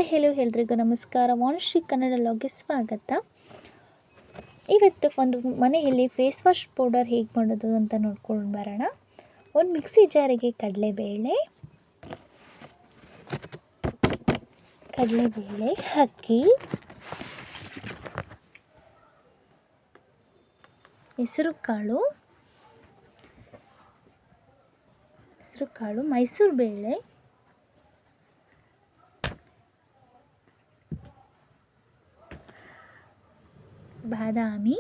Hi hello ಎಲ್ರಿಗೂ ನಮಸ್ಕಾರ. ವಾಣಿಶ್ರೀ ಕನ್ನಡ ಲಾಗ್ಗೆ ಸ್ವಾಗತ. ಇವತ್ತು ಒಂದು ಮನೆಯಲ್ಲಿ ಫೇಸ್ ವಾಶ್ ಪೌಡರ್ ಹೇಗೆ ಮಾಡೋದು ಅಂತ ನೋಡ್ಕೊಂಡು ಬರೋಣ. ಒಂದು ಮಿಕ್ಸಿ ಜಾರಿಗೆ ಕಡಲೆಬೇಳೆ ಅಕ್ಕಿ, ಹೆಸರುಕಾಳು, ಮೈಸೂರು ಬೇಳೆ, ಬಾದಾಮಿ,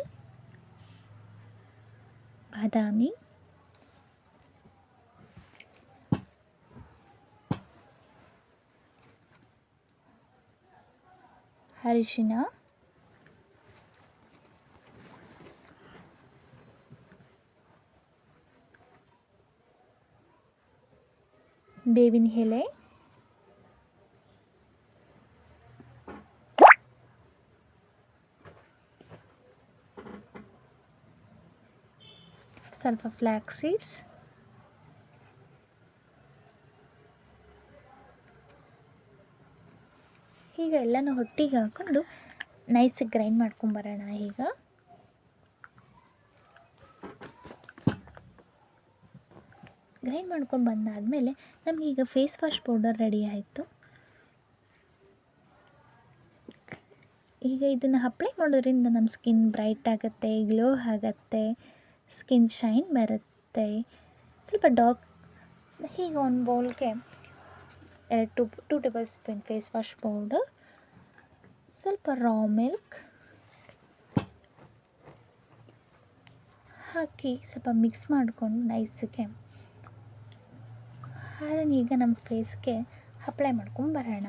ಅರಿಶಿನ, ಬೇವಿನ ಎಲೆ, ಸ್ವಲ್ಪ ಫ್ಲ್ಯಾಕ್ಸ್ ಸೀಡ್ಸ್, ಈಗ ಎಲ್ಲನೂ ಒಟ್ಟಿಗೆ ಹಾಕ್ಕೊಂಡು ನೈಸಾಗಿ ಗ್ರೈಂಡ್ ಮಾಡ್ಕೊಂಬರೋಣ. ಈಗ ಗ್ರೈಂಡ್ ಮಾಡ್ಕೊಂಡು ಬಂದಾದಮೇಲೆ ನಮಗೀಗ ಫೇಸ್ ವಾಶ್ ಪೌಡರ್ ರೆಡಿ ಆಯಿತು. ಈಗ ಇದನ್ನು ಅಪ್ಲೈ ಮಾಡೋದ್ರಿಂದ ನಮ್ಮ ಸ್ಕಿನ್ ಬ್ರೈಟ್ ಆಗುತ್ತೆ, ಗ್ಲೋ ಆಗುತ್ತೆ, ಸ್ಕಿನ್ ಶೈನ್ ಬರುತ್ತೆ. ಸ್ವಲ್ಪ ಡಾರ್ಕ್. ಹೀಗೆ ಒಂದು ಬೌಲ್ಗೆ 2 tablespoon face wash powder, ಸ್ವಲ್ಪ ರಾ ಮಿಲ್ಕ್ ಹಾಕಿ ಸ್ವಲ್ಪ ಮಿಕ್ಸ್ ಮಾಡಿಕೊಂಡು ನೈಸಿಗೆ ಅದನ್ನು ಈಗ ನಮ್ಮ ಫೇಸ್ಗೆ ಅಪ್ಲೈ ಮಾಡ್ಕೊಂಡು ಬರೋಣ.